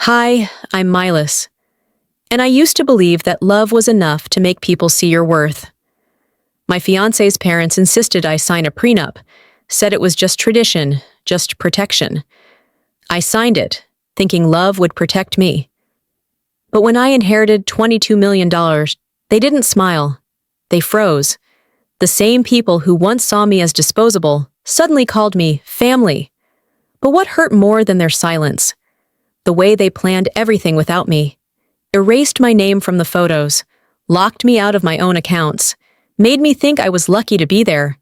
Hi, I'm Maelis, and I used to believe that love was enough to make people see your worth. My fiancé's parents insisted I sign a prenup, said it was just tradition, just protection. I signed it, thinking love would protect me. But when I inherited $22 million, they didn't smile. They froze. The same people who once saw me as disposable suddenly called me family. But what hurt more than their silence? The way they planned everything without me. Erased my name from the photos, locked me out of my own accounts, made me think I was lucky to be there.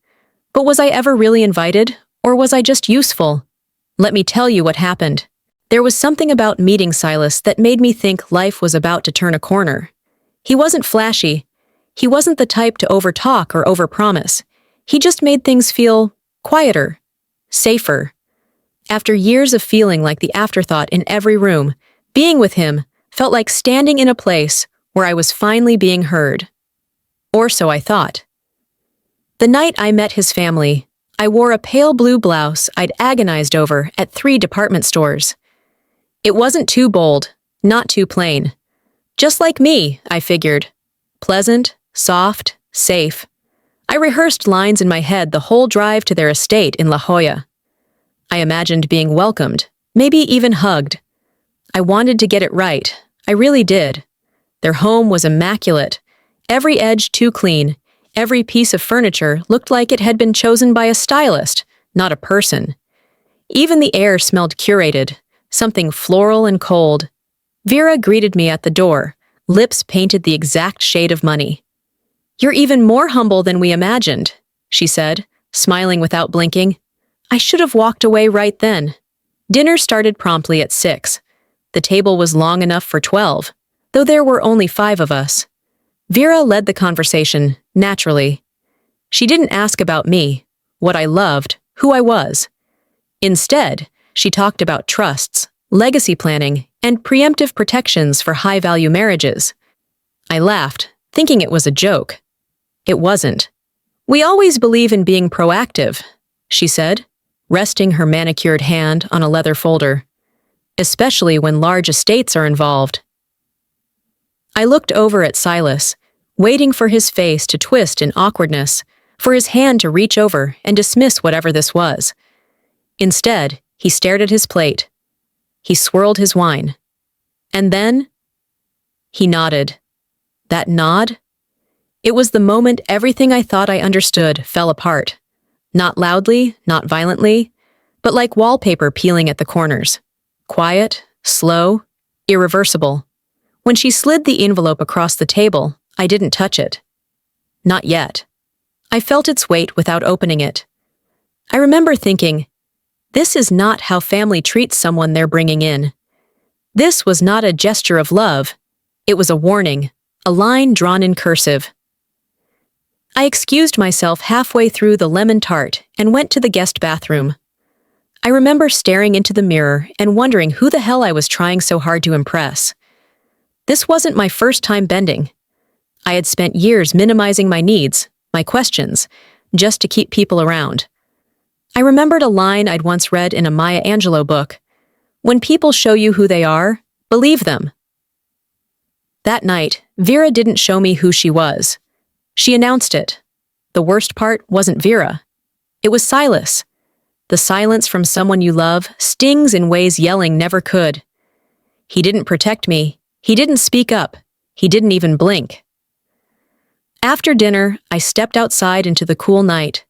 But was I ever really invited, or was I just useful? Let me tell you what happened. There was something about meeting Silas that made me think life was about to turn a corner. He wasn't flashy. He wasn't the type to overtalk or overpromise. He just made things feel quieter, safer. After years of feeling like the afterthought in every room, being with him felt like standing in a place where I was finally being heard. Or so I thought. The night I met his family, I wore a pale blue blouse I'd agonized over at 3 department stores. It wasn't too bold, not too plain. Just like me, I figured. Pleasant, soft, safe. I rehearsed lines in my head the whole drive to their estate in La Jolla. I imagined being welcomed, maybe even hugged. I wanted to get it right. I really did. Their home was immaculate. Every edge too clean. Every piece of furniture looked like it had been chosen by a stylist, not a person. Even the air smelled curated, something floral and cold. Vera greeted me at the door, lips painted the exact shade of money. "You're even more humble than we imagined," she said, smiling without blinking. I should have walked away right then. Dinner started promptly at 6. The table was long enough for 12, though there were only 5 of us. Vera led the conversation, naturally. She didn't ask about me, what I loved, who I was. Instead, she talked about trusts, legacy planning, and preemptive protections for high-value marriages. I laughed, thinking it was a joke. It wasn't. "We always believe in being proactive," she said, resting her manicured hand on a leather folder, especially when large estates are involved. I looked over at Silas, waiting for his face to twist in awkwardness, for his hand to reach over and dismiss whatever this was. Instead, he stared at his plate. He swirled his wine. And then, he nodded. That nod? It was the moment everything I thought I understood fell apart. Not loudly, not violently, but like wallpaper peeling at the corners. Quiet, slow, irreversible. When she slid the envelope across the table, I didn't touch it. Not yet. I felt its weight without opening it. I remember thinking, this is not how family treats someone they're bringing in. This was not a gesture of love. It was a warning, a line drawn in cursive. I excused myself halfway through the lemon tart and went to the guest bathroom. I remember staring into the mirror and wondering who the hell I was trying so hard to impress. This wasn't my first time bending. I had spent years minimizing my needs, my questions, just to keep people around. I remembered a line I'd once read in a Maya Angelou book. When people show you who they are, believe them. That night, Vera didn't show me who she was. She announced it. The worst part wasn't Vera. It was Silas. The silence from someone you love stings in ways yelling never could. He didn't protect me. He didn't speak up. He didn't even blink. After dinner, I stepped outside into the cool night.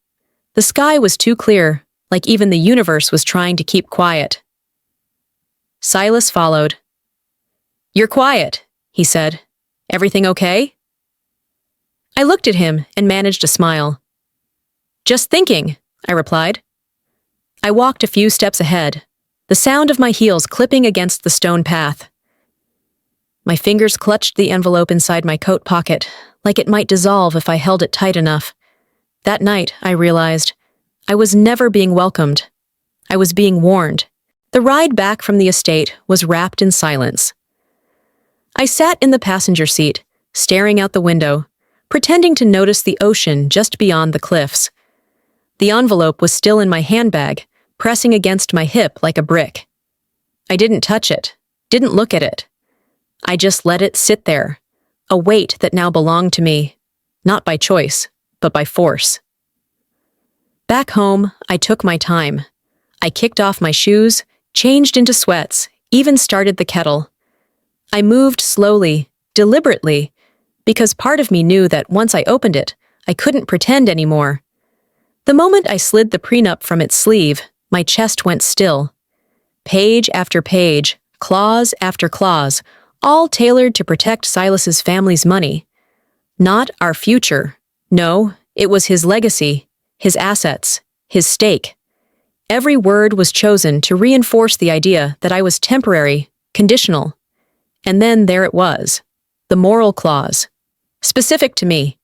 The sky was too clear, like even the universe was trying to keep quiet. Silas followed. "You're quiet," he said. "Everything okay?" I looked at him and managed a smile. "Just thinking," I replied. I walked a few steps ahead, the sound of my heels clipping against the stone path. My fingers clutched the envelope inside my coat pocket, like it might dissolve if I held it tight enough. That night, I realized, I was never being welcomed. I was being warned. The ride back from the estate was wrapped in silence. I sat in the passenger seat, staring out the window, pretending to notice the ocean just beyond the cliffs. The envelope was still in my handbag, pressing against my hip like a brick. I didn't touch it, didn't look at it. I just let it sit there, a weight that now belonged to me, not by choice, but by force. Back home, I took my time. I kicked off my shoes, changed into sweats, even started the kettle. I moved slowly, deliberately, because part of me knew that once I opened it, I couldn't pretend anymore. The moment I slid the prenup from its sleeve, my chest went still. Page after page, clause after clause, all tailored to protect Silas's family's money. Not our future. No, it was his legacy, his assets, his stake. Every word was chosen to reinforce the idea that I was temporary, conditional. And then there it was, the moral clause. Specific to me.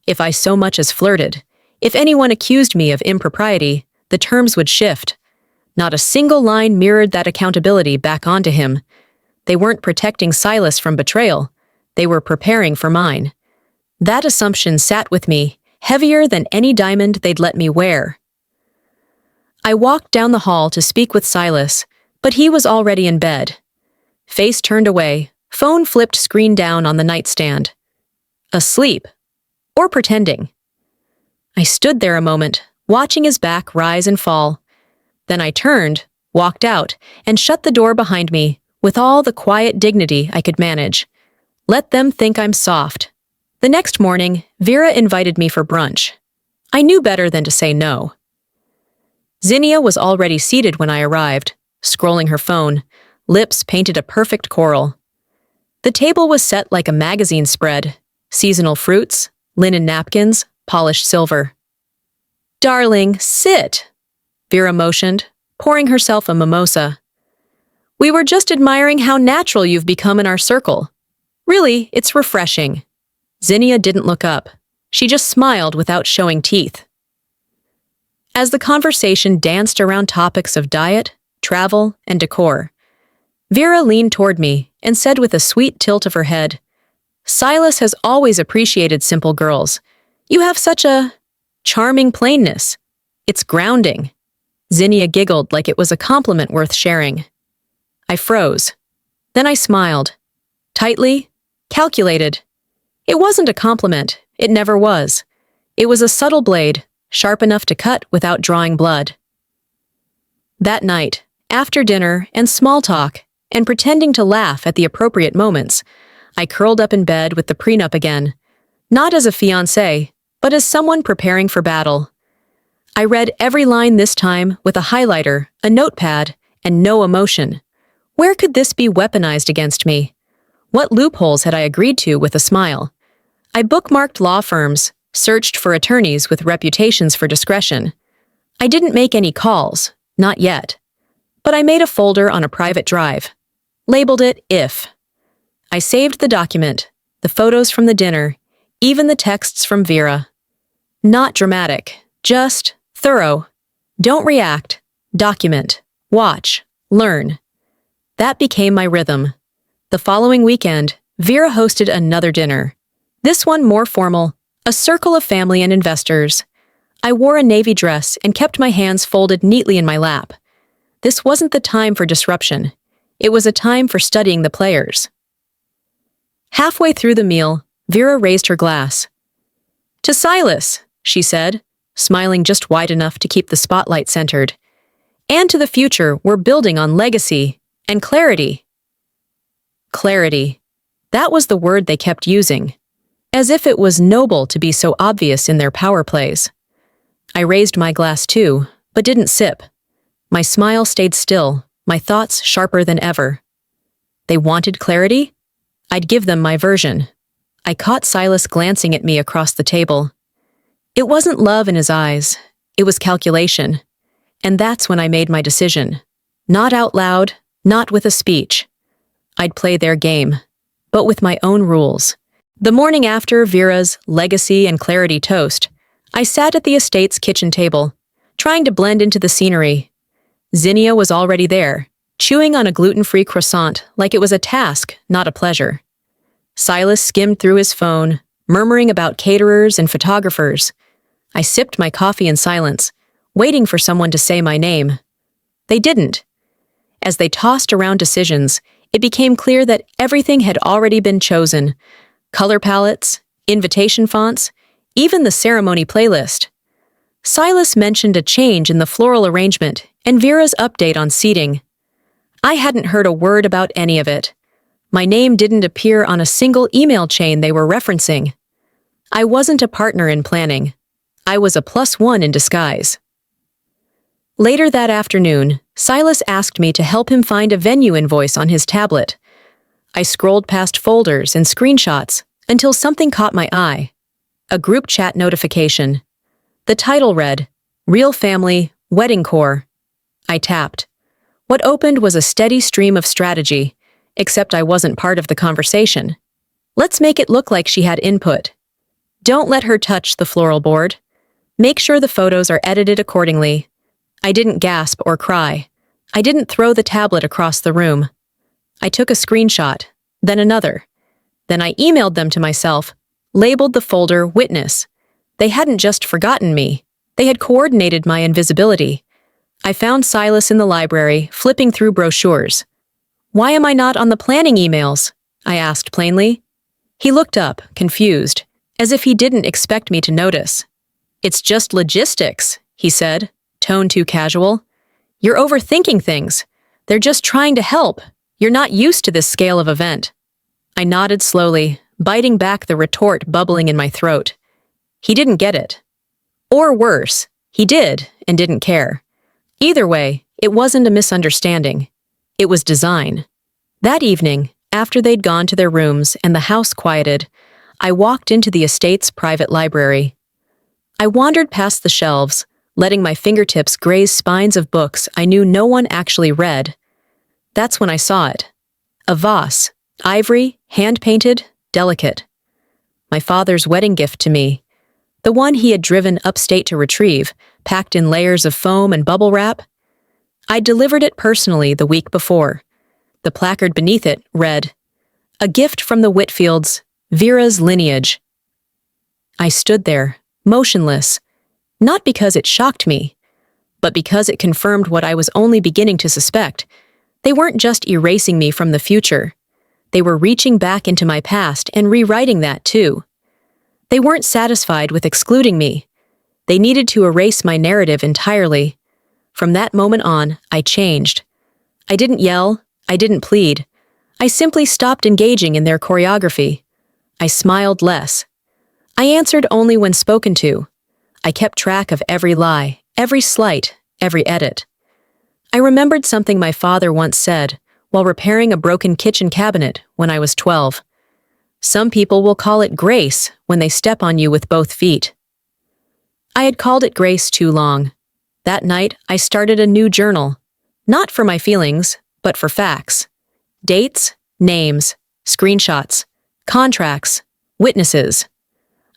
If I so much as flirted, if anyone accused me of impropriety, the terms would shift. Not a single line mirrored that accountability back onto him. They weren't protecting Silas from betrayal. They were preparing for mine. That assumption sat with me, heavier than any diamond they'd let me wear. I walked down the hall to speak with Silas, but he was already in bed. Face turned away, phone flipped screen down on the nightstand. Asleep. Or pretending. I stood there a moment, watching his back rise and fall. Then I turned, walked out, and shut the door behind me, with all the quiet dignity I could manage. Let them think I'm soft. The next morning, Vera invited me for brunch. I knew better than to say no. Zinnia was already seated when I arrived, scrolling her phone, lips painted a perfect coral. The table was set like a magazine spread, seasonal fruits, linen napkins, polished silver. "Darling, sit," Vera motioned, pouring herself a mimosa. "We were just admiring how natural you've become in our circle. Really, it's refreshing." Zinnia didn't look up. She just smiled without showing teeth. As the conversation danced around topics of diet, travel, and decor, Vera leaned toward me and said with a sweet tilt of her head, "Silas has always appreciated simple girls. You have such a charming plainness. It's grounding." Zinnia giggled like it was a compliment worth sharing. I froze. Then I smiled. Tightly, calculated. It wasn't a compliment. It never was. It was a subtle blade, sharp enough to cut without drawing blood. That night, after dinner and small talk, and pretending to laugh at the appropriate moments, I curled up in bed with the prenup again, not as a fiancé, but as someone preparing for battle. I read every line this time with a highlighter, a notepad, and no emotion. Where could this be weaponized against me? What loopholes had I agreed to with a smile? I bookmarked law firms, searched for attorneys with reputations for discretion. I didn't make any calls, not yet. But I made a folder on a private drive. Labeled it "If." I saved the document, the photos from the dinner, even the texts from Vera. Not dramatic, just thorough. Don't react. Document. Watch. Learn. That became my rhythm. The following weekend, Vera hosted another dinner. This one more formal, a circle of family and investors. I wore a navy dress and kept my hands folded neatly in my lap. This wasn't the time for disruption. It was a time for studying the players. Halfway through the meal, Vera raised her glass. "To Silas," she said, smiling just wide enough to keep the spotlight centered. "And to the future we're building on legacy and clarity." Clarity. That was the word they kept using, as if it was noble to be so obvious in their power plays. I raised my glass too, but didn't sip. My smile stayed still, my thoughts sharper than ever. They wanted clarity? I'd give them my version. I caught Silas glancing at me across the table. It wasn't love in his eyes, it was calculation. And that's when I made my decision. Not out loud, not with a speech. I'd play their game, but with my own rules. The morning after Vera's legacy and clarity toast, I sat at the estate's kitchen table, trying to blend into the scenery. Zinnia was already there, chewing on a gluten-free croissant like it was a task, not a pleasure. Silas skimmed through his phone, murmuring about caterers and photographers. I sipped my coffee in silence, waiting for someone to say my name. They didn't. As they tossed around decisions, it became clear that everything had already been chosen. Color palettes, invitation fonts, even the ceremony playlist. Silas mentioned a change in the floral arrangement and Vera's update on seating. I hadn't heard a word about any of it. My name didn't appear on a single email chain they were referencing. I wasn't a partner in planning. I was a +1 in disguise. Later that afternoon, Silas asked me to help him find a venue invoice on his tablet. I scrolled past folders and screenshots until something caught my eye. A group chat notification. The title read, Real Family, Wedding Core. I tapped. What opened was a steady stream of strategy, except I wasn't part of the conversation. Let's make it look like she had input. Don't let her touch the floral board. Make sure the photos are edited accordingly. I didn't gasp or cry. I didn't throw the tablet across the room. I took a screenshot, then another. Then I emailed them to myself, labeled the folder Witness. They hadn't just forgotten me. They had coordinated my invisibility. I found Silas in the library, flipping through brochures. Why am I not on the planning emails? I asked plainly. He looked up, confused, as if he didn't expect me to notice. It's just logistics, he said, tone too casual. You're overthinking things. They're just trying to help. You're not used to this scale of event. I nodded slowly, biting back the retort bubbling in my throat. He didn't get it. Or worse, he did and didn't care. Either way, it wasn't a misunderstanding. It was design. That evening, after they'd gone to their rooms and the house quieted, I walked into the estate's private library. I wandered past the shelves, letting my fingertips graze spines of books I knew no one actually read. That's when I saw it. A vase, ivory, hand-painted, delicate. My father's wedding gift to me. The one he had driven upstate to retrieve, packed in layers of foam and bubble wrap. I'd delivered it personally the week before. The placard beneath it read, A gift from the Whitfields, Vera's lineage. I stood there, motionless, not because it shocked me, but because it confirmed what I was only beginning to suspect. They weren't just erasing me from the future. They were reaching back into my past and rewriting that too. They weren't satisfied with excluding me. They needed to erase my narrative entirely. From that moment on, I changed. I didn't yell, I didn't plead. I simply stopped engaging in their choreography. I smiled less. I answered only when spoken to. I kept track of every lie, every slight, every edit. I remembered something my father once said while repairing a broken kitchen cabinet when I was 12. Some people will call it grace when they step on you with both feet. I had called it grace too long. That night, I started a new journal. Not for my feelings, but for facts. Dates, names, screenshots, contracts, witnesses.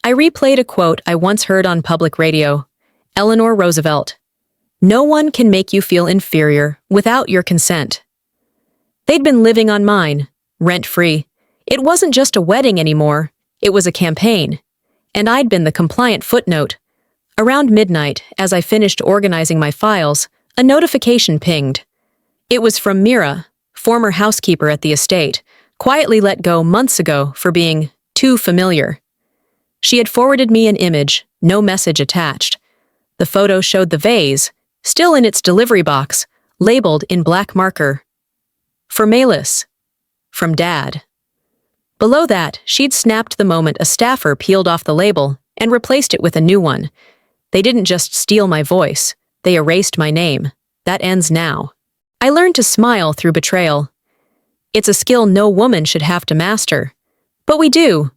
I replayed a quote I once heard on public radio. Eleanor Roosevelt. No one can make you feel inferior without your consent. They'd been living on mine, rent-free. It wasn't just a wedding anymore, it was a campaign. And I'd been the compliant footnote. Around midnight, as I finished organizing my files, a notification pinged. It was from Mira, former housekeeper at the estate, quietly let go months ago for being too familiar. She had forwarded me an image, no message attached. The photo showed the vase, still in its delivery box, labeled in black marker. For Maelis. From Dad. Below that, she'd snapped the moment a staffer peeled off the label and replaced it with a new one. They didn't just steal my voice, they erased my name. That ends now. I learned to smile through betrayal. It's a skill no woman should have to master. But we do.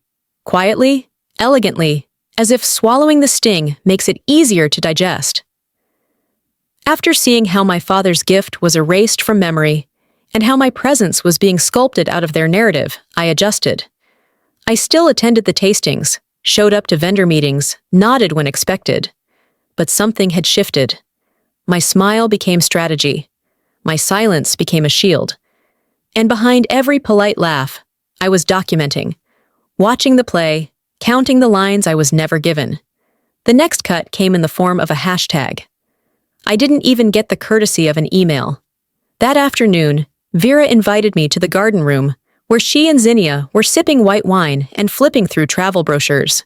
Quietly, elegantly, as if swallowing the sting makes it easier to digest. After seeing how my father's gift was erased from memory, and how my presence was being sculpted out of their narrative, I adjusted. I still attended the tastings, showed up to vendor meetings, nodded when expected. But something had shifted. My smile became strategy. My silence became a shield. And behind every polite laugh, I was documenting, watching the play, counting the lines I was never given. The next cut came in the form of a hashtag. I didn't even get the courtesy of an email. That afternoon, Vera invited me to the garden room, where she and Zinnia were sipping white wine and flipping through travel brochures.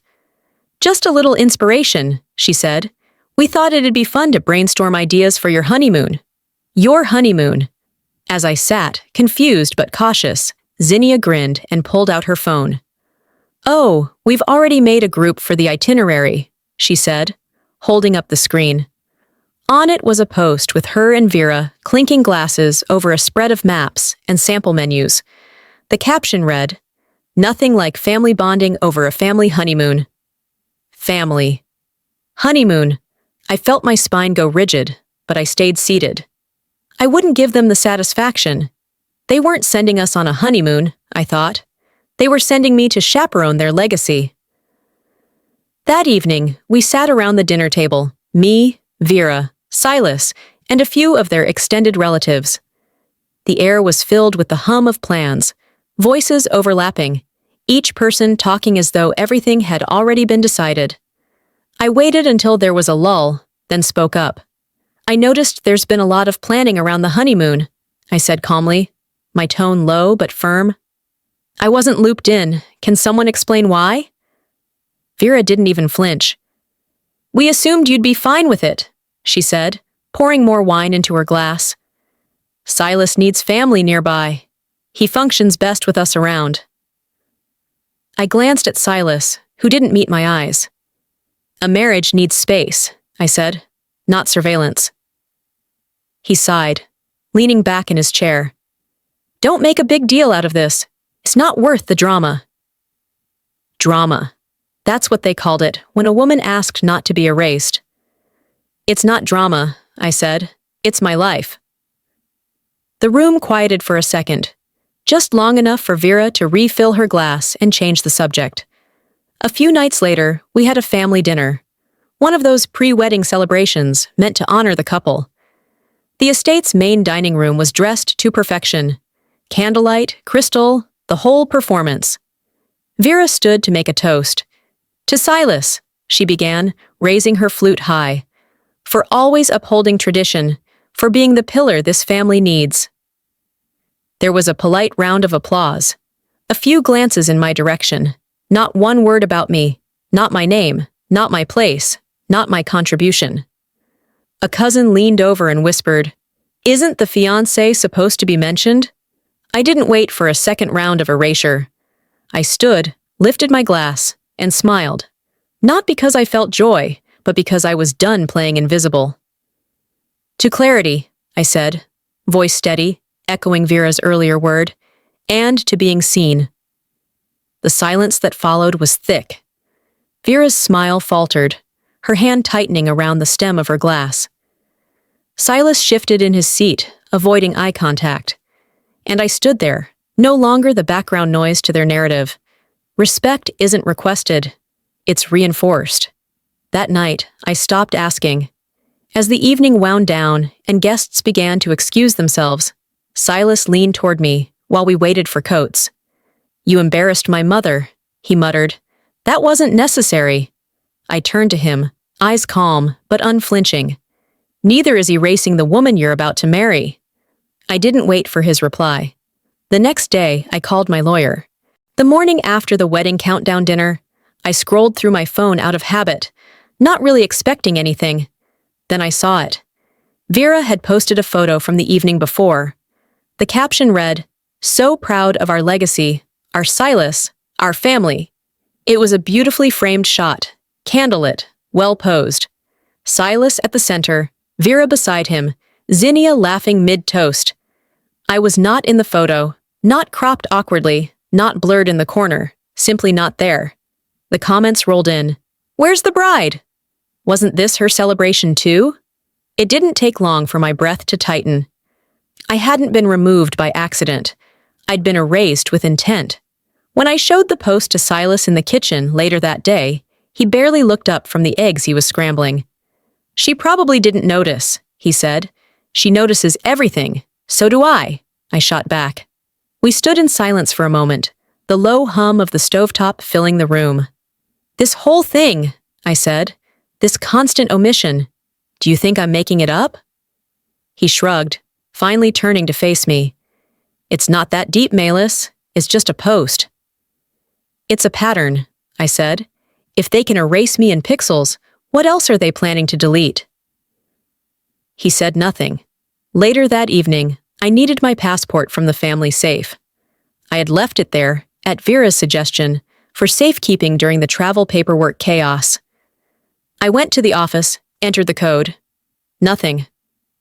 "Just a little inspiration," she said. "We thought it'd be fun to brainstorm ideas for your honeymoon." Your honeymoon. As I sat, confused but cautious, Zinnia grinned and pulled out her phone. "Oh, we've already made a group for the itinerary," she said, holding up the screen. On it was a post with her and Vera clinking glasses over a spread of maps and sample menus. The caption read, "Nothing like family bonding over a family honeymoon." Family. Honeymoon. I felt my spine go rigid, but I stayed seated. I wouldn't give them the satisfaction. They weren't sending us on a honeymoon, I thought. They were sending me to chaperone their legacy. That evening, we sat around the dinner table, me, Vera, Silas, and a few of their extended relatives. The air was filled with the hum of plans, voices overlapping, each person talking as though everything had already been decided. I waited until there was a lull, then spoke up. "I noticed there's been a lot of planning around the honeymoon," I said calmly, my tone low but firm. "I wasn't looped in. Can someone explain why?" Vera didn't even flinch. "We assumed you'd be fine with it," she said, pouring more wine into her glass. "Silas needs family nearby. He functions best with us around." I glanced at Silas, who didn't meet my eyes. "A marriage needs space," I said, "not surveillance." He sighed, leaning back in his chair. "Don't make a big deal out of this. It's not worth the drama." Drama. That's what they called it when a woman asked not to be erased. "It's not drama," I said. "It's my life." The room quieted for a second, just long enough for Vera to refill her glass and change the subject. A few nights later, we had a family dinner, one of those pre-wedding celebrations meant to honor the couple. The estate's main dining room was dressed to perfection. Candlelight, crystal, the whole performance. Vera stood to make a toast. "To Silas," she began, raising her flute high, "for always upholding tradition, for being the pillar this family needs." There was a polite round of applause, a few glances in my direction, not one word about me, not my name, not my place, not my contribution. A cousin leaned over and whispered, "Isn't the fiancé supposed to be mentioned?" I didn't wait for a second round of erasure. I stood, lifted my glass, and smiled. Not because I felt joy, but because I was done playing invisible. "To clarity," I said, voice steady, echoing Vera's earlier word, "and to being seen." The silence that followed was thick. Vera's smile faltered, her hand tightening around the stem of her glass. Silas shifted in his seat, avoiding eye contact. And I stood there, no longer the background noise to their narrative. Respect isn't requested, it's reinforced. That night, I stopped asking. As the evening wound down and guests began to excuse themselves, Silas leaned toward me while we waited for coats. "You embarrassed my mother," he muttered. "That wasn't necessary." I turned to him, eyes calm but unflinching. "Neither is erasing the woman you're about to marry." I didn't wait for his reply. The next day, I called my lawyer. The morning after the wedding countdown dinner, I scrolled through my phone out of habit, not really expecting anything. Then I saw it. Vera had posted a photo from the evening before. The caption read, "So proud of our legacy, our Silas, our family." It was a beautifully framed shot, candlelit, well posed. Silas at the center, Vera beside him, Zinnia laughing mid-toast. I was not in the photo, not cropped awkwardly, not blurred in the corner, simply not there. The comments rolled in. "Where's the bride? Wasn't this her celebration too?" It didn't take long for my breath to tighten. I hadn't been removed by accident. I'd been erased with intent. When I showed the post to Silas in the kitchen later that day, he barely looked up from the eggs he was scrambling. "She probably didn't notice," he said. "She notices everything. So do I shot back. We stood in silence for a moment, the low hum of the stovetop filling the room. "This whole thing," I said, "this constant omission, do you think I'm making it up?" He shrugged, finally turning to face me. It's not that deep, Maelis. It's just a post. It's a pattern, I said. If they can erase me in pixels, what else are they planning to delete? He said nothing. Later that evening, I needed my passport from the family safe. I had left it there, at Vera's suggestion, for safekeeping during the travel paperwork chaos. I went to the office, entered the code. Nothing.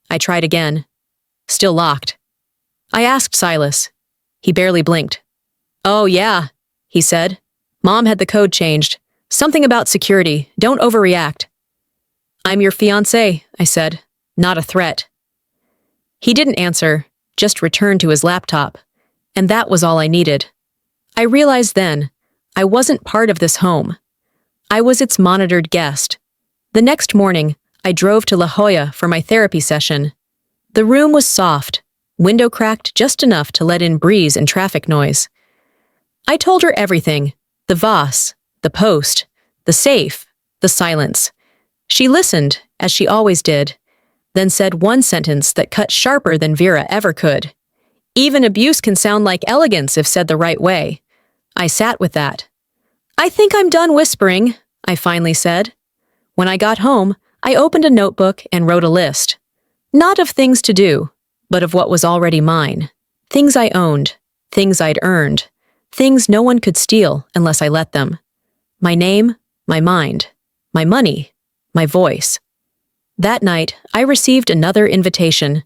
I tried again. Still locked. I asked Silas. He barely blinked. "Oh, yeah," he said. "Mom had the code changed. Something about security. Don't overreact." "I'm your fiancé," I said. "Not a threat." He didn't answer, just returned to his laptop. And that was all I needed. I realized then, I wasn't part of this home. I was its monitored guest. The next morning, I drove to La Jolla for my therapy session. The room was soft, window cracked just enough to let in breeze and traffic noise. I told her everything, the vase, the post, the safe, the silence. She listened, as she always did, then said one sentence that cut sharper than Vera ever could. "Even abuse can sound like elegance if said the right way." I sat with that. "I think I'm done whispering," I finally said. When I got home, I opened a notebook and wrote a list. Not of things to do, but of what was already mine. Things I owned, things I'd earned, things no one could steal unless I let them. My name, my mind, my money, my voice. That night, I received another invitation,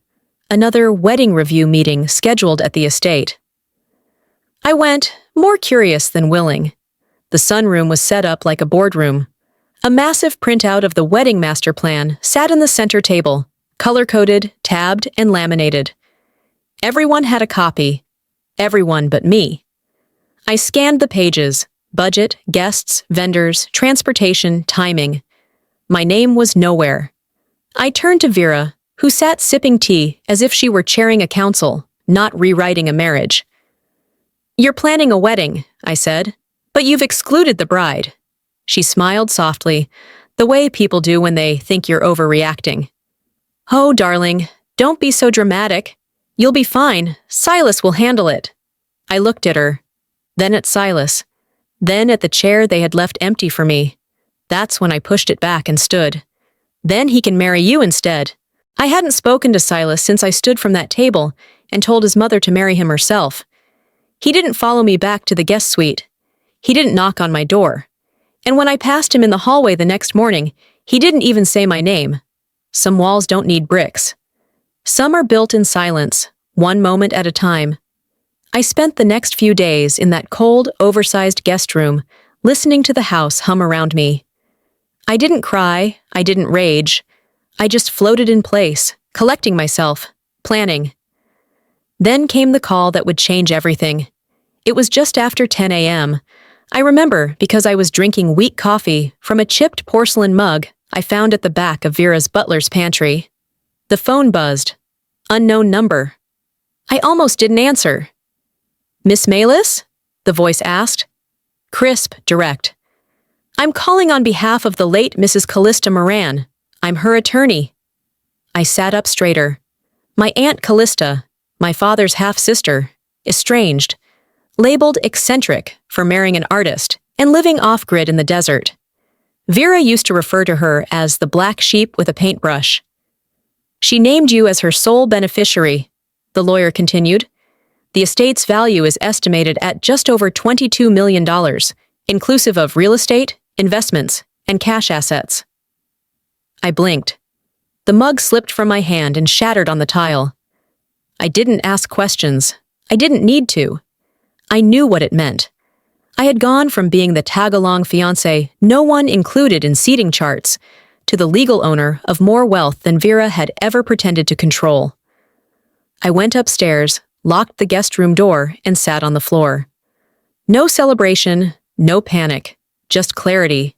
another wedding review meeting scheduled at the estate. I went, more curious than willing. The sunroom was set up like a boardroom. A massive printout of the wedding master plan sat in the center table, color-coded, tabbed, and laminated. Everyone had a copy. Everyone but me. I scanned the pages: budget, guests, vendors, transportation, timing. My name was nowhere. I turned to Vera, who sat sipping tea as if she were chairing a council, not rewriting a marriage. "You're planning a wedding," I said, "but you've excluded the bride." She smiled softly, the way people do when they think you're overreacting. "Oh, darling, don't be so dramatic. You'll be fine. Silas will handle it." I looked at her, then at Silas, then at the chair they had left empty for me. That's when I pushed it back and stood. "Then he can marry you instead." I hadn't spoken to Silas since I stood from that table and told his mother to marry him herself. He didn't follow me back to the guest suite. He didn't knock on my door. And when I passed him in the hallway the next morning, he didn't even say my name. Some walls don't need bricks. Some are built in silence, one moment at a time. I spent the next few days in that cold, oversized guest room, listening to the house hum around me. I didn't cry, I didn't rage. I just floated in place, collecting myself, planning. Then came the call that would change everything. It was just after 10 a.m. I remember because I was drinking weak coffee from a chipped porcelain mug I found at the back of Vera's butler's pantry. The phone buzzed. Unknown number. I almost didn't answer. "Miss Maelis?" the voice asked. Crisp, direct. "I'm calling on behalf of the late Mrs. Callista Moran. I'm her attorney." I sat up straighter. My Aunt Callista, my father's half-sister, estranged, labeled eccentric for marrying an artist and living off-grid in the desert. Vera used to refer to her as the black sheep with a paintbrush. "She named you as her sole beneficiary," the lawyer continued. "The estate's value is estimated at just over $22 million, inclusive of real estate, investments, and cash assets." I blinked. The mug slipped from my hand and shattered on the tile. I didn't ask questions. I didn't need to. I knew what it meant. I had gone from being the tag-along fiancé no one included in seating charts to the legal owner of more wealth than Vera had ever pretended to control. I went upstairs, locked the guest room door, and sat on the floor. No celebration, no panic, just clarity.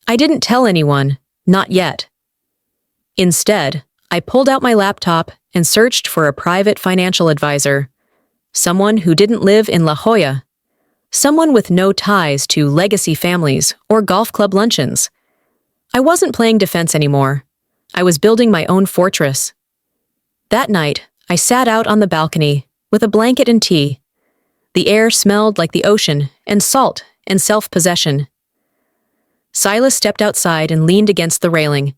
I didn't tell anyone, not yet. Instead, I pulled out my laptop and searched for a private financial advisor, someone who didn't live in La Jolla, someone with no ties to legacy families or golf club luncheons. I wasn't playing defense anymore. I was building my own fortress. That night, I sat out on the balcony with a blanket and tea. The air smelled like the ocean, and salt, and self-possession. Silas stepped outside and leaned against the railing.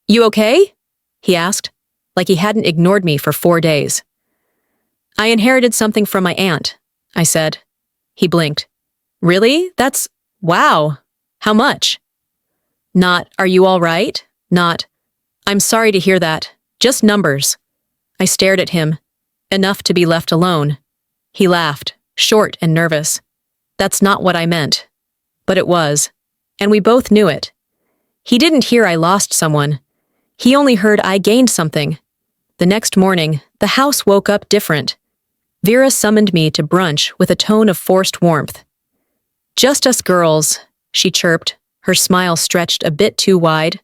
"You okay?" he asked, like he hadn't ignored me for 4 days. "I inherited something from my aunt," I said. He blinked. "Really? Wow. How much?" Not, "Are you all right?" Not, "I'm sorry to hear that. Just numbers." I stared at him. Enough to be left alone. He laughed, short and nervous. "That's not what I meant." But it was. And we both knew it. He didn't hear I lost someone. He only heard I gained something. The next morning, the house woke up different. Vera summoned me to brunch with a tone of forced warmth. "Just us girls," she chirped, her smile stretched a bit too wide.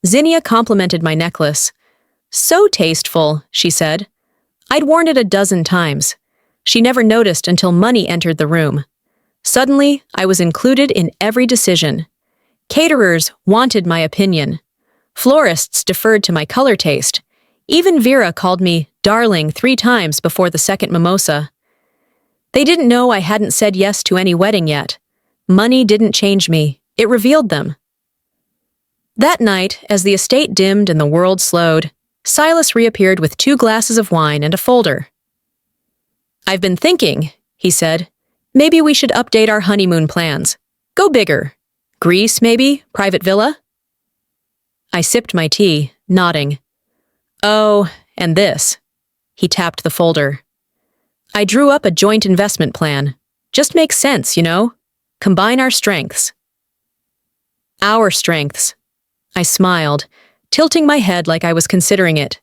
Zinnia complimented my necklace. "So tasteful," she said. I'd worn it a dozen times. She never noticed until money entered the room. Suddenly, I was included in every decision. Caterers wanted my opinion. Florists deferred to my color taste. Even Vera called me darling 3 times before the second mimosa. They didn't know I hadn't said yes to any wedding yet. Money didn't change me. It revealed them. That night, as the estate dimmed and the world slowed, Silas reappeared with 2 glasses of wine and a folder. "I've been thinking," he said. "Maybe we should update our honeymoon plans. Go bigger. Greece, maybe? Private villa?" I sipped my tea, nodding. "Oh, and this." He tapped the folder. "I drew up a joint investment plan. Just makes sense, you know? Combine our strengths." "Our strengths." I smiled, tilting my head like I was considering it.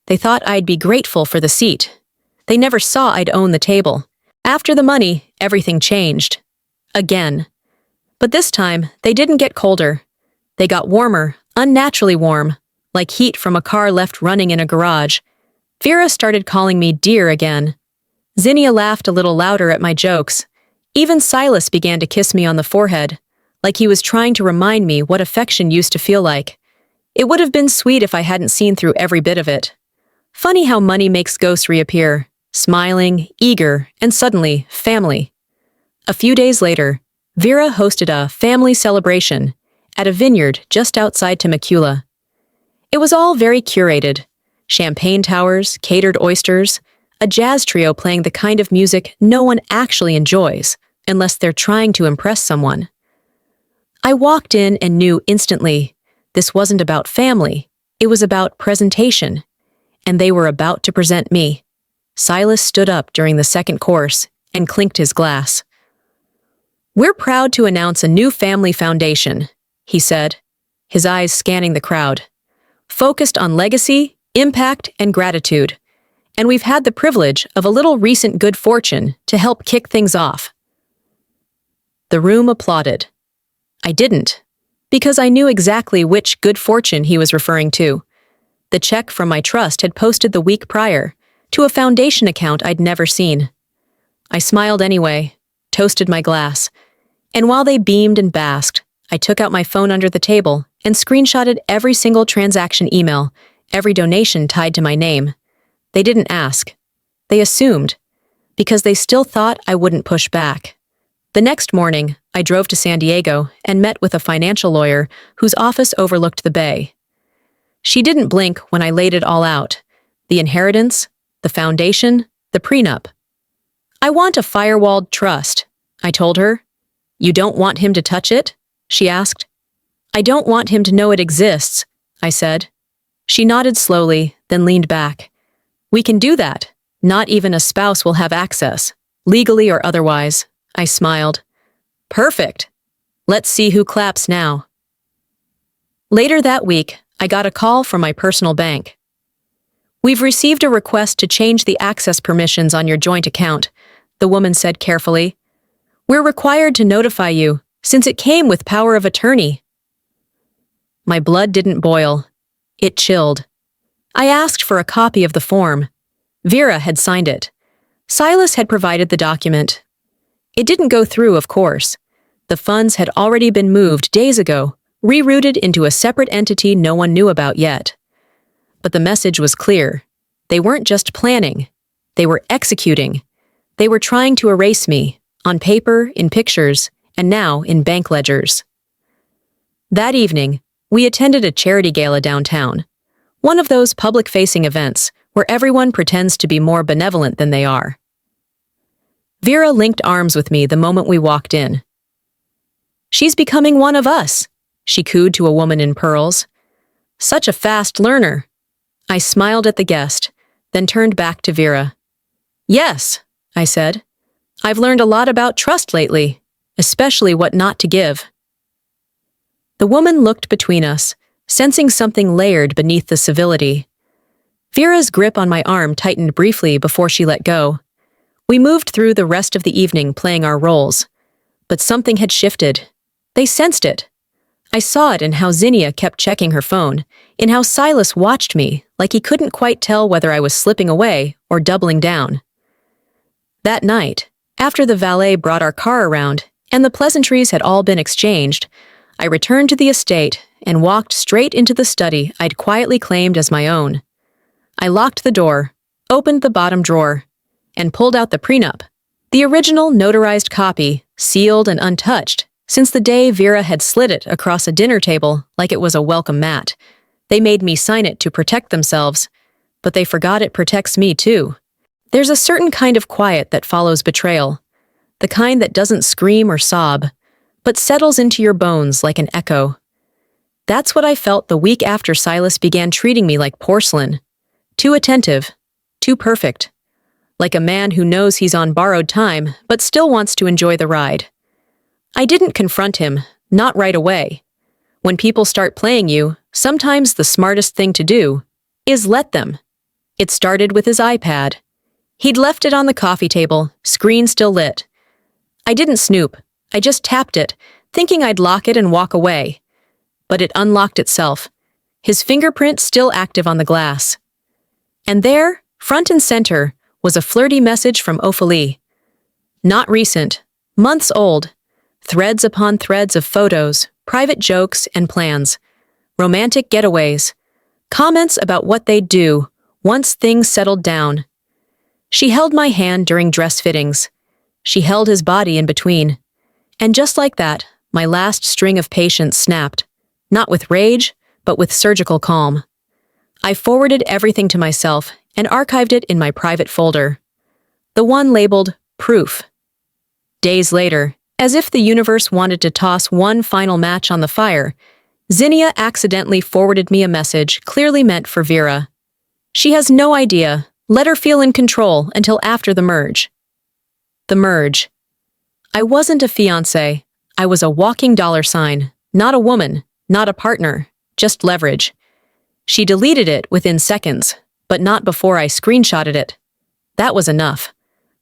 They thought I'd be grateful for the seat. They never saw I'd own the table. After the money, everything changed. Again. But this time, they didn't get colder. They got warmer, unnaturally warm, like heat from a car left running in a garage. Vera started calling me dear again. Zinnia laughed a little louder at my jokes. Even Silas began to kiss me on the forehead, like he was trying to remind me what affection used to feel like. It would have been sweet if I hadn't seen through every bit of it. Funny how money makes ghosts reappear, smiling, eager, and suddenly, family. A few days later, Vera hosted a family celebration at a vineyard just outside Temecula. It was all very curated. Champagne towers, catered oysters, a jazz trio playing the kind of music no one actually enjoys, unless they're trying to impress someone. I walked in and knew instantly this wasn't about family, it was about presentation, and they were about to present me. Silas stood up during the second course and clinked his glass. "We're proud to announce a new family foundation," he said, his eyes scanning the crowd. "Focused on legacy, impact, and gratitude. And we've had the privilege of a little recent good fortune to help kick things off." The room applauded. I didn't, because I knew exactly which good fortune he was referring to. The check from my trust had posted the week prior, to a foundation account I'd never seen. I smiled anyway, toasted my glass, and while they beamed and basked, I took out my phone under the table and screenshotted every single transaction email, every donation tied to my name. They didn't ask. They assumed, because they still thought I wouldn't push back. The next morning, I drove to San Diego and met with a financial lawyer whose office overlooked the bay. She didn't blink when I laid it all out. The inheritance, the foundation, the prenup. "I want a firewalled trust," I told her. "You don't want him to touch it?" she asked. "I don't want him to know it exists," I said. She nodded slowly, then leaned back. "We can do that. Not even a spouse will have access, legally or otherwise," I smiled. "Perfect. Let's see who claps now." Later that week, I got a call from my personal bank. "We've received a request to change the access permissions on your joint account," the woman said carefully. "We're required to notify you, since it came with power of attorney." My blood didn't boil. It chilled. I asked for a copy of the form. Vera had signed it. Silas had provided the document. It didn't go through, of course. The funds had already been moved days ago, rerouted into a separate entity no one knew about yet. But the message was clear. They weren't just planning. They were executing. They were trying to erase me, on paper, in pictures, and now in bank ledgers. That evening, we attended a charity gala downtown, one of those public-facing events where everyone pretends to be more benevolent than they are. Vera linked arms with me the moment we walked in. "She's becoming one of us," she cooed to a woman in pearls. "Such a fast learner." I smiled at the guest, then turned back to Vera. "Yes," I said. "I've learned a lot about trust lately, especially what not to give." The woman looked between us, sensing something layered beneath the civility. Vera's grip on my arm tightened briefly before she let go. We moved through the rest of the evening playing our roles. But something had shifted. They sensed it. I saw it in how Zinnia kept checking her phone, in how Silas watched me like he couldn't quite tell whether I was slipping away or doubling down. That night, after the valet brought our car around and the pleasantries had all been exchanged, I returned to the estate and walked straight into the study I'd quietly claimed as my own. I locked the door, opened the bottom drawer, and pulled out the prenup, the original notarized copy, sealed and untouched, since the day Vera had slid it across a dinner table like it was a welcome mat. They made me sign it to protect themselves, but they forgot it protects me too. There's a certain kind of quiet that follows betrayal, the kind that doesn't scream or sob, but settles into your bones like an echo. That's what I felt the week after Silas began treating me like porcelain. Too attentive, too perfect. Like a man who knows he's on borrowed time but still wants to enjoy the ride. I didn't confront him, not right away. When people start playing you, sometimes the smartest thing to do is let them. It started with his iPad. He'd left it on the coffee table, screen still lit. I didn't snoop. I just tapped it, thinking I'd lock it and walk away. But it unlocked itself, his fingerprint still active on the glass. And there, front and center, was a flirty message from Ophelie. Not recent, months old, threads upon threads of photos, private jokes and plans, romantic getaways, comments about what they'd do once things settled down. She held my hand during dress fittings. She held his body in between. And just like that, my last string of patience snapped, not with rage, but with surgical calm. I forwarded everything to myself and archived it in my private folder. The one labeled Proof. Days later, as if the universe wanted to toss one final match on the fire, Zinnia accidentally forwarded me a message clearly meant for Vera. She has no idea. Let her feel in control until after the merge. The merge. I wasn't a fiancé. I was a walking $sign, not a woman, not a partner, just leverage. She deleted it within seconds, but not before I screenshotted it. That was enough.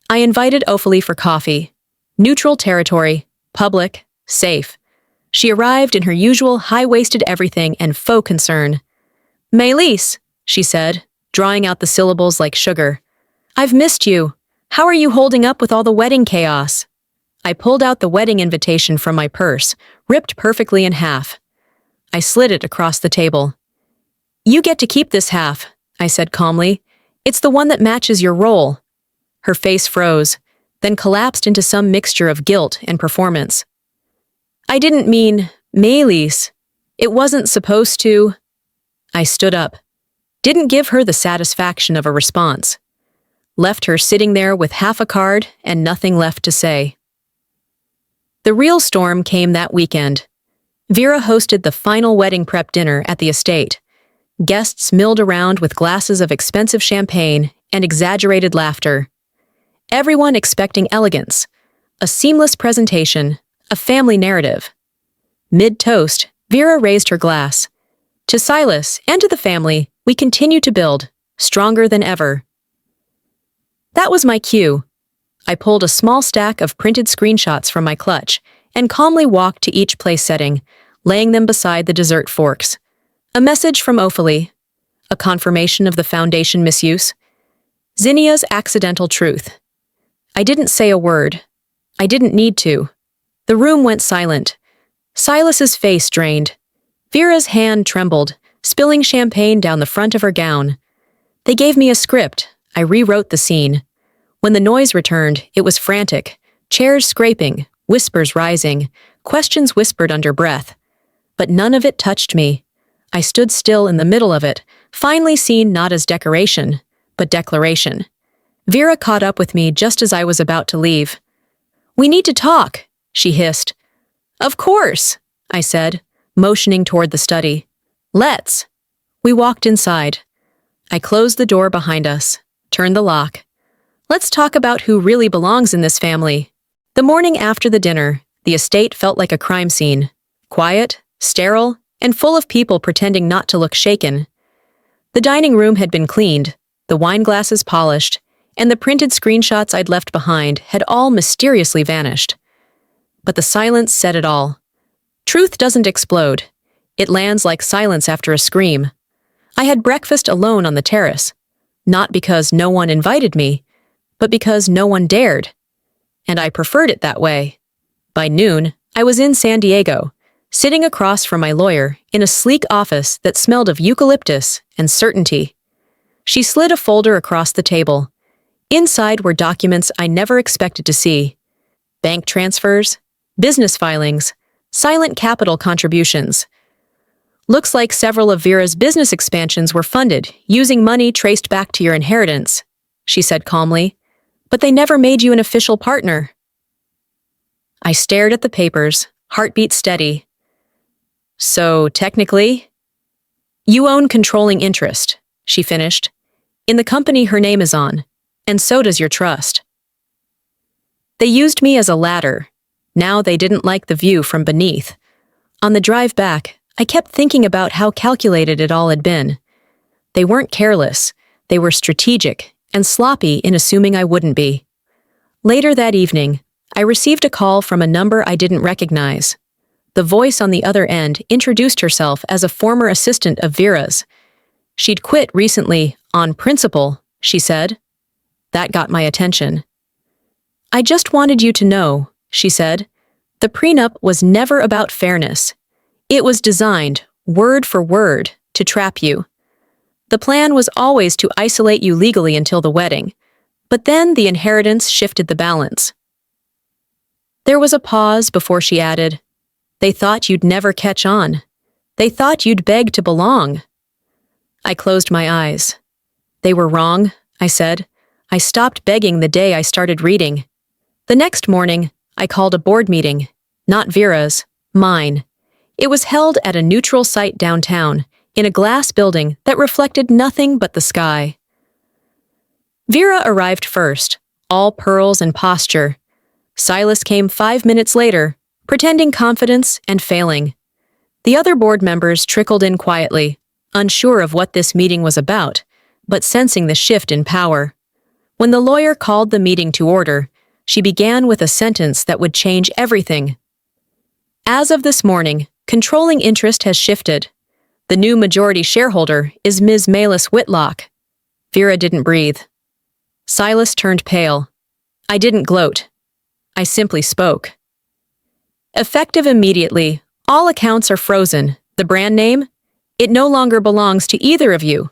I invited Ophelie for coffee. Neutral territory, public, safe. She arrived in her usual high-waisted everything and faux concern. "Maelis," she said, drawing out the syllables like sugar. "I've missed you. How are you holding up with all the wedding chaos?" I pulled out the wedding invitation from my purse, ripped perfectly in half. I slid it across the table. "You get to keep this half," I said calmly. "It's the one that matches your role." Her face froze, then collapsed into some mixture of guilt and performance. "I didn't mean, Maelis. It wasn't supposed to." I stood up. Didn't give her the satisfaction of a response. Left her sitting there with half a card and nothing left to say. The real storm came that weekend. Vera hosted the final wedding prep dinner at the estate. Guests milled around with glasses of expensive champagne and exaggerated laughter. Everyone expecting elegance, a seamless presentation, a family narrative. Mid-toast, Vera raised her glass. To Silas and to the family, we continue to build, stronger than ever. That was my cue. I pulled a small stack of printed screenshots from my clutch and calmly walked to each place setting, laying them beside the dessert forks. A message from Ophelie, a confirmation of the foundation misuse, Zinnia's accidental truth. I didn't say a word. I didn't need to. The room went silent. Silas's face drained. Vera's hand trembled, spilling champagne down the front of her gown. They gave me a script. I rewrote the scene. When the noise returned, it was frantic. Chairs scraping, whispers rising, questions whispered under breath. But none of it touched me. I stood still in the middle of it, finally seen not as decoration, but declaration. Vera caught up with me just as I was about to leave. "We need to talk," she hissed. "Of course," I said, motioning toward the study. "Let's." We walked inside. I closed the door behind us, turned the lock. "Let's talk about who really belongs in this family." The morning after the dinner, the estate felt like a crime scene. Quiet, sterile, and full of people pretending not to look shaken. The dining room had been cleaned, the wine glasses polished, and the printed screenshots I'd left behind had all mysteriously vanished. But the silence said it all. Truth doesn't explode. It lands like silence after a scream. I had breakfast alone on the terrace, not because no one invited me, but because no one dared. And I preferred it that way. By noon, I was in San Diego, sitting across from my lawyer in a sleek office that smelled of eucalyptus and certainty. She slid a folder across the table. Inside were documents I never expected to see. Bank transfers, business filings, silent capital contributions. "Looks like several of Vera's business expansions were funded using money traced back to your inheritance," she said calmly. "But they never made you an official partner." I stared at the papers, heartbeat steady. "So, technically, you own controlling interest," she finished, "in the company her name is on, and so does your trust." They used me as a ladder. Now they didn't like the view from beneath. On the drive back, I kept thinking about how calculated it all had been. They weren't careless, they were strategic and sloppy in assuming I wouldn't be. Later that evening, I received a call from a number I didn't recognize. The voice on the other end introduced herself as a former assistant of Vera's. She'd quit recently, on principle, she said. That got my attention. "I just wanted you to know," she said, "the prenup was never about fairness. It was designed, word for word, to trap you. The plan was always to isolate you legally until the wedding, but then the inheritance shifted the balance." There was a pause before she added, "They thought you'd never catch on. They thought you'd beg to belong." I closed my eyes. "They were wrong," I said. "I stopped begging the day I started reading." The next morning, I called a board meeting, not Vera's, mine. It was held at a neutral site downtown, in a glass building that reflected nothing but the sky. Vera arrived first, all pearls and posture. Silas came 5 minutes later, pretending confidence and failing. The other board members trickled in quietly, unsure of what this meeting was about, but sensing the shift in power. When the lawyer called the meeting to order, she began with a sentence that would change everything. "As of this morning, controlling interest has shifted. The new majority shareholder is Ms. Maelis Whitlock." Vera didn't breathe. Silas turned pale. I didn't gloat. I simply spoke. "Effective immediately, all accounts are frozen. The brand name? It no longer belongs to either of you.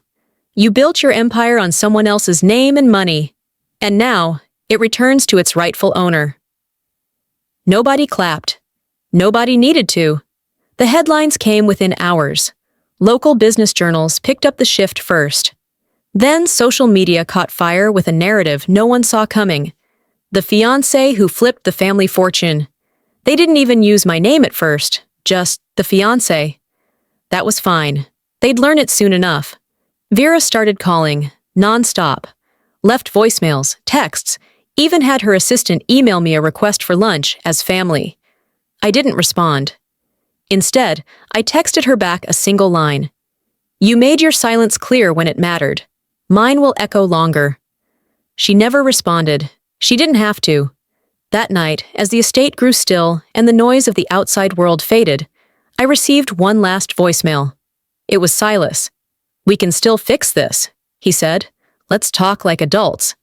You built your empire on someone else's name and money, and now it returns to its rightful owner." Nobody clapped. Nobody needed to. The headlines came within hours. Local business journals picked up the shift first. Then social media caught fire with a narrative no one saw coming. The fiancé who flipped the family fortune. They didn't even use my name at first, just the fiancé. That was fine. They'd learn it soon enough. Vera started calling, non-stop. Left voicemails, texts, even had her assistant email me a request for lunch as family. I didn't respond. Instead, I texted her back a single line. "You made your silence clear when it mattered. Mine will echo longer." She never responded. She didn't have to. That night, as the estate grew still and the noise of the outside world faded, I received one last voicemail. It was Silas. "We can still fix this," he said. "Let's talk like adults."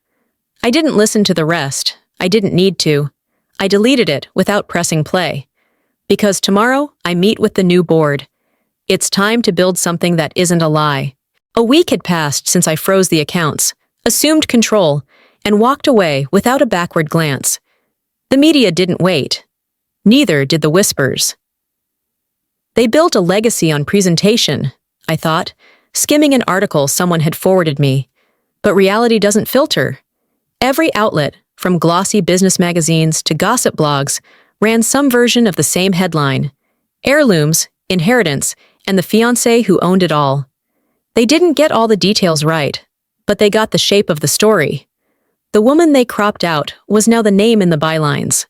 I didn't listen to the rest. I didn't need to. I deleted it without pressing play. Because tomorrow, I meet with the new board. It's time to build something that isn't a lie. A week had passed since I froze the accounts, assumed control, and walked away without a backward glance. The media didn't wait. Neither did the whispers. They built a legacy on presentation, I thought, skimming an article someone had forwarded me. But reality doesn't filter. Every outlet, from glossy business magazines to gossip blogs, ran some version of the same headline: heirlooms, inheritance, and the fiancé who owned it all. They didn't get all the details right, but they got the shape of the story. The woman they cropped out was now the name in the bylines.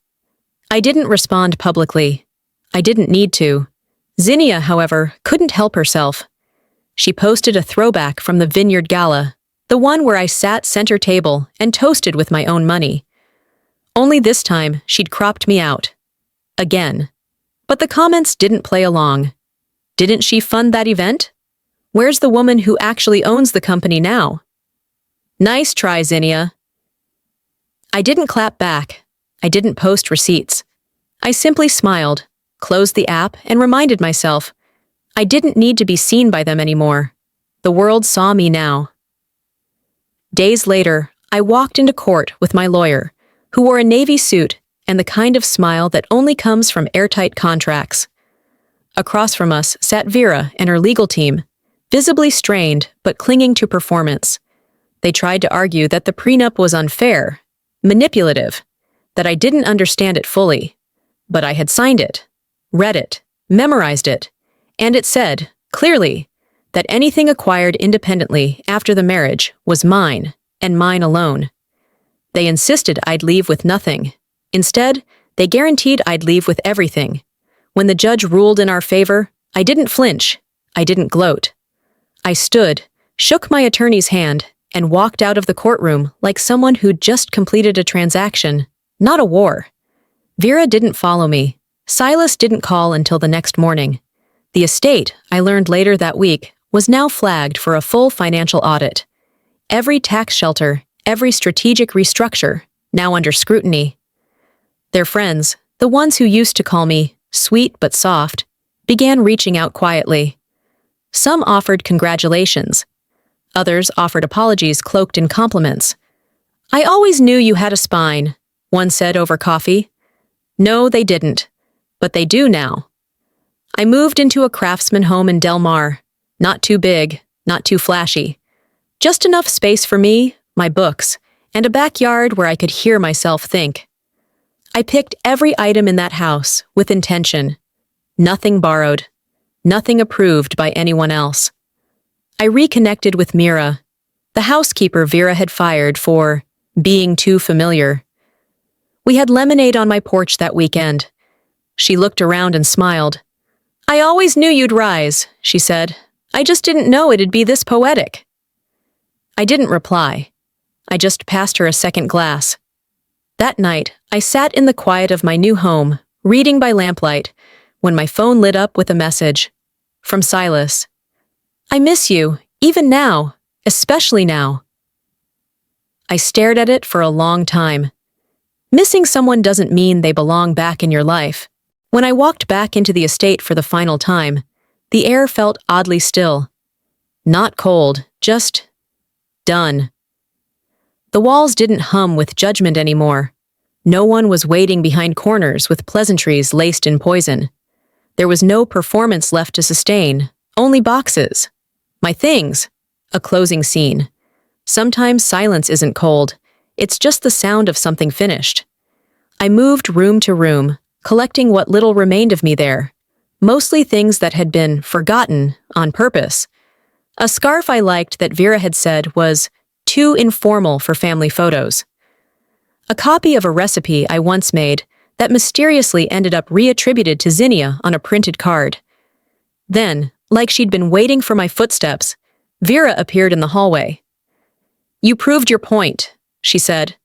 I didn't respond publicly. I didn't need to. Zinnia, however, couldn't help herself. She posted a throwback from the Vineyard Gala, the one where I sat center table and toasted with my own money. Only this time, she'd cropped me out. Again. But the comments didn't play along. Didn't she fund that event? Where's the woman who actually owns the company now? Nice try, Zinnia. I didn't clap back. I didn't post receipts. I simply smiled, closed the app, and reminded myself I didn't need to be seen by them anymore. The world saw me now. Days later, I walked into court with my lawyer, who wore a navy suit and the kind of smile that only comes from airtight contracts. Across from us sat Vera and her legal team, visibly strained but clinging to performance. They tried to argue that the prenup was unfair, manipulative, that I didn't understand it fully. But I had signed it, read it, memorized it, and it said, clearly, that anything acquired independently after the marriage was mine, and mine alone. They insisted I'd leave with nothing. Instead, they guaranteed I'd leave with everything. When the judge ruled in our favor, I didn't flinch. I didn't gloat. I stood, shook my attorney's hand, and walked out of the courtroom like someone who'd just completed a transaction, not a war. Vera didn't follow me. Silas didn't call until the next morning. The estate, I learned later that week, was now flagged for a full financial audit. Every tax shelter, every strategic restructure, now under scrutiny. Their friends, the ones who used to call me sweet but soft, began reaching out quietly. Some offered congratulations. Others offered apologies cloaked in compliments. I always knew you had a spine, one said over coffee. No, they didn't. But they do now. I moved into a craftsman home in Del Mar. Not too big, not too flashy. Just enough space for me, my books, and a backyard where I could hear myself think. I picked every item in that house with intention. Nothing borrowed. Nothing approved by anyone else. I reconnected with Mira, the housekeeper Vera had fired for being too familiar. We had lemonade on my porch that weekend. She looked around and smiled. I always knew you'd rise, she said. I just didn't know it'd be this poetic. I didn't reply. I just passed her a second glass. That night, I sat in the quiet of my new home, reading by lamplight, when my phone lit up with a message. From Silas. I miss you, even now, especially now. I stared at it for a long time. Missing someone doesn't mean they belong back in your life. When I walked back into the estate for the final time, the air felt oddly still. Not cold, just done. The walls didn't hum with judgment anymore. No one was waiting behind corners with pleasantries laced in poison. There was no performance left to sustain, only boxes. My things. A closing scene. Sometimes silence isn't cold. It's just the sound of something finished. I moved room to room, collecting what little remained of me there. Mostly things that had been forgotten on purpose. A scarf I liked that Vera had said was too informal for family photos. A copy of a recipe I once made that mysteriously ended up reattributed to Zinnia on a printed card. Then, like she'd been waiting for my footsteps, Vera appeared in the hallway. You proved your point, she said.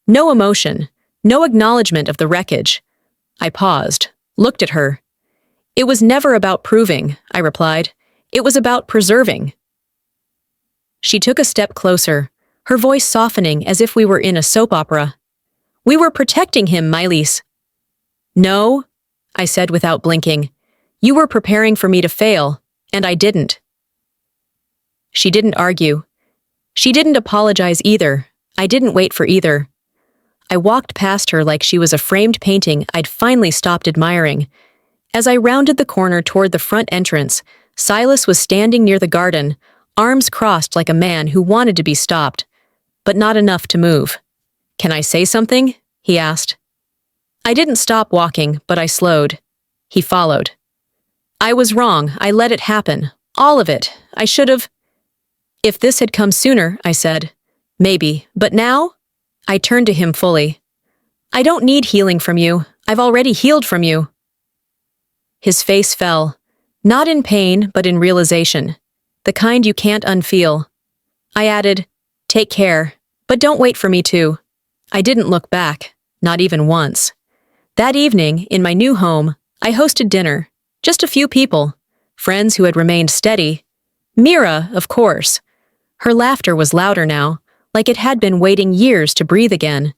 No emotion, no acknowledgement of the wreckage. I paused, looked at her. It was never about proving, I replied. It was about preserving. She took a step closer, her voice softening as if we were in a soap opera. We were protecting him, Maelis. No, I said without blinking. You were preparing for me to fail, and I didn't. She didn't argue. She didn't apologize either. I didn't wait for either. I walked past her like she was a framed painting I'd finally stopped admiring. As I rounded the corner toward the front entrance, Silas was standing near the garden, arms crossed like a man who wanted to be stopped, but not enough to move. "Can I say something?" he asked. I didn't stop walking, but I slowed. He followed. "I was wrong. I let it happen. All of it. I should have—" "If this had come sooner," I said. "Maybe. But now?" I turned to him fully. "I don't need healing from you. I've already healed from you." His face fell, not in pain, but in realization, the kind you can't unfeel. I added, "Take care, but don't wait for me to." I didn't look back, not even once. That evening, in my new home, I hosted dinner. Just a few people, friends who had remained steady. Mira, of course. Her laughter was louder now, like it had been waiting years to breathe again.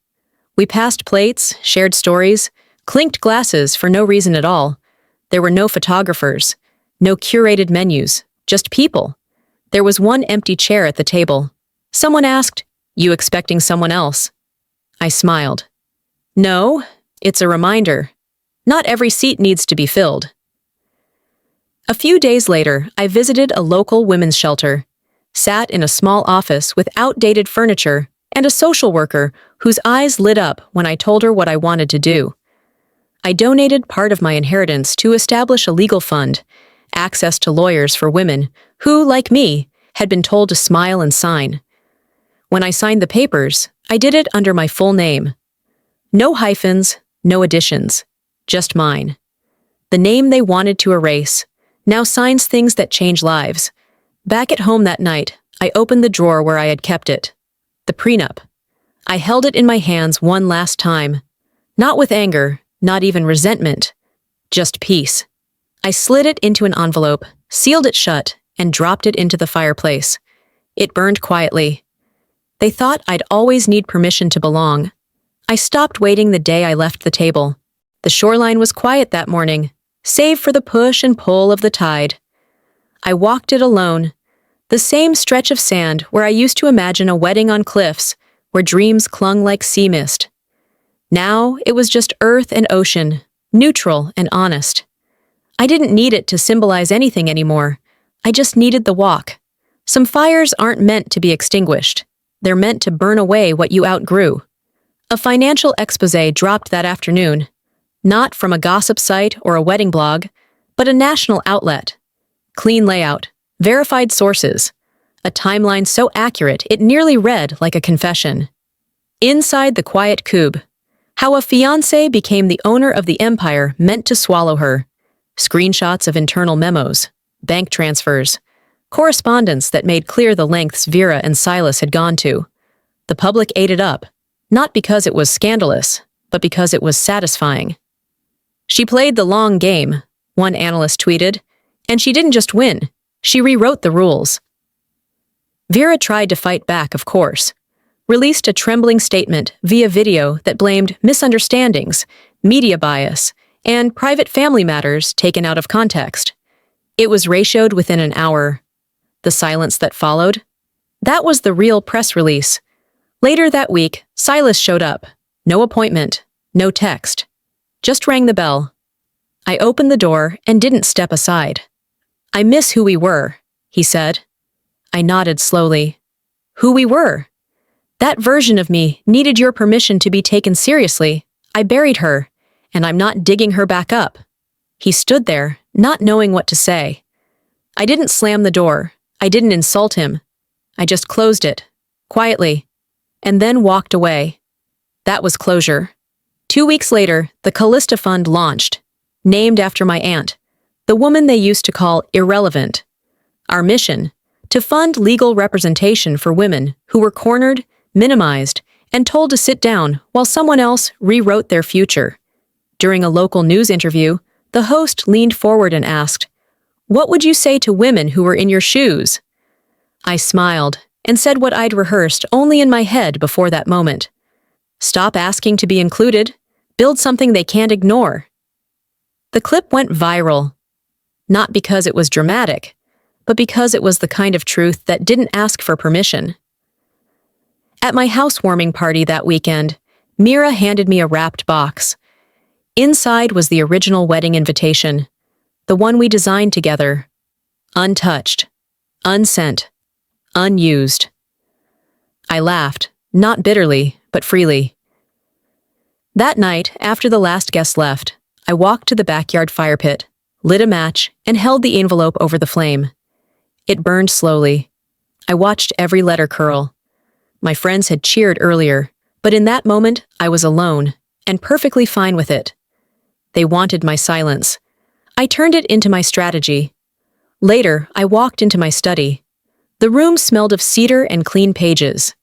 We passed plates, shared stories, clinked glasses for no reason at all. There were no photographers, no curated menus, just people. There was one empty chair at the table. Someone asked, "You expecting someone else?" I smiled. "No, it's a reminder. Not every seat needs to be filled." A few days later, I visited a local women's shelter, sat in a small office with outdated furniture and a social worker whose eyes lit up when I told her what I wanted to do. I donated part of my inheritance to establish a legal fund, access to lawyers for women who, like me, had been told to smile and sign. When I signed the papers, I did it under my full name. No hyphens, no additions, just mine. The name they wanted to erase now signs things that change lives. Back at home that night, I opened the drawer where I had kept it. The prenup. I held it in my hands one last time. Not with anger, not even resentment. Just peace. I slid it into an envelope, sealed it shut, and dropped it into the fireplace. It burned quietly. They thought I'd always need permission to belong. I stopped waiting the day I left the table. The shoreline was quiet that morning, save for the push and pull of the tide. I walked it alone, the same stretch of sand where I used to imagine a wedding on cliffs, where dreams clung like sea mist. Now it was just earth and ocean, neutral and honest. I didn't need it to symbolize anything anymore. I just needed the walk. Some fires aren't meant to be extinguished. They're meant to burn away what you outgrew. A financial exposé dropped that afternoon, not from a gossip site or a wedding blog, but a national outlet. Clean layout, verified sources, a timeline so accurate it nearly read like a confession. Inside the quiet coupe, how a fiancé became the owner of the empire meant to swallow her. Screenshots of internal memos, bank transfers, correspondence that made clear the lengths Vera and Silas had gone to. The public ate it up, not because it was scandalous, but because it was satisfying. "She played the long game," one analyst tweeted, "and she didn't just win, she rewrote the rules." Vera tried to fight back, of course, released a trembling statement via video that blamed misunderstandings, media bias, and private family matters taken out of context. It was ratioed within an hour. The silence that followed? That was the real press release. Later that week, Silas showed up. No appointment, no text. Just rang the bell. I opened the door and didn't step aside. "I miss who we were," he said. I nodded slowly. Who we were? That version of me needed your permission to be taken seriously. I buried her, and I'm not digging her back up. He stood there, not knowing what to say. I didn't slam the door. I didn't insult him. I just closed it, quietly, and then walked away. That was closure. 2 weeks later, the Callista Fund launched, named after my aunt, the woman they used to call irrelevant. Our mission, to fund legal representation for women who were cornered, minimized, and told to sit down while someone else rewrote their future. During a local news interview, the host leaned forward and asked, "What would you say to women who were in your shoes?" I smiled and said what I'd rehearsed only in my head before that moment. Stop asking to be included. Build something they can't ignore. The clip went viral, not because it was dramatic, but because it was the kind of truth that didn't ask for permission. At my housewarming party that weekend, Mira handed me a wrapped box. Inside was the original wedding invitation, the one we designed together. Untouched, unsent, unused. I laughed, not bitterly, but freely. That night, after the last guest left, I walked to the backyard fire pit, lit a match, and held the envelope over the flame. It burned slowly. I watched every letter curl. My friends had cheered earlier, but in that moment, I was alone, and perfectly fine with it. They wanted my silence. I turned it into my strategy. Later, I walked into my study. The room smelled of cedar and clean pages.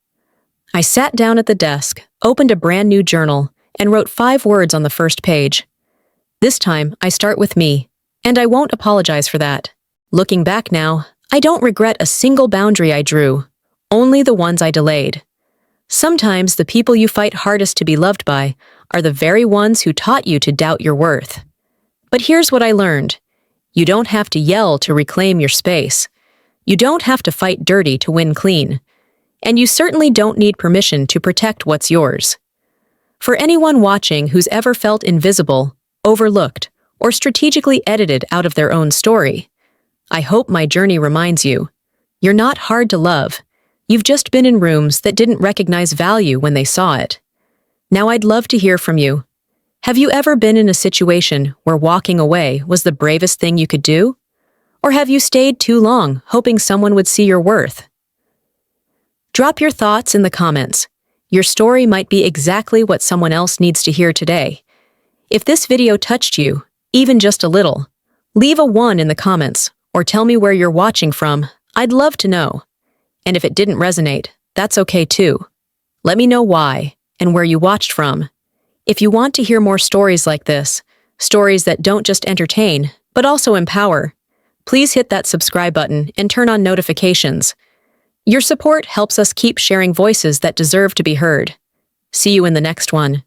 I sat down at the desk, opened a brand new journal, and wrote 5 words on the first page. This time, I start with me, and I won't apologize for that. Looking back now, I don't regret a single boundary I drew, only the ones I delayed. Sometimes the people you fight hardest to be loved by are the very ones who taught you to doubt your worth. But here's what I learned. You don't have to yell to reclaim your space. You don't have to fight dirty to win clean. And you certainly don't need permission to protect what's yours. For anyone watching who's ever felt invisible, overlooked, or strategically edited out of their own story, I hope my journey reminds you, you're not hard to love. You've just been in rooms that didn't recognize value when they saw it. Now I'd love to hear from you. Have you ever been in a situation where walking away was the bravest thing you could do? Or have you stayed too long hoping someone would see your worth? Drop your thoughts in the comments. Your story might be exactly what someone else needs to hear today. If this video touched you, even just a little, leave a 1 in the comments or tell me where you're watching from. I'd love to know. And if it didn't resonate, that's okay too. Let me know why and where you watched from. If you want to hear more stories like this, stories that don't just entertain, but also empower, please hit that subscribe button and turn on notifications. Your support helps us keep sharing voices that deserve to be heard. See you in the next one.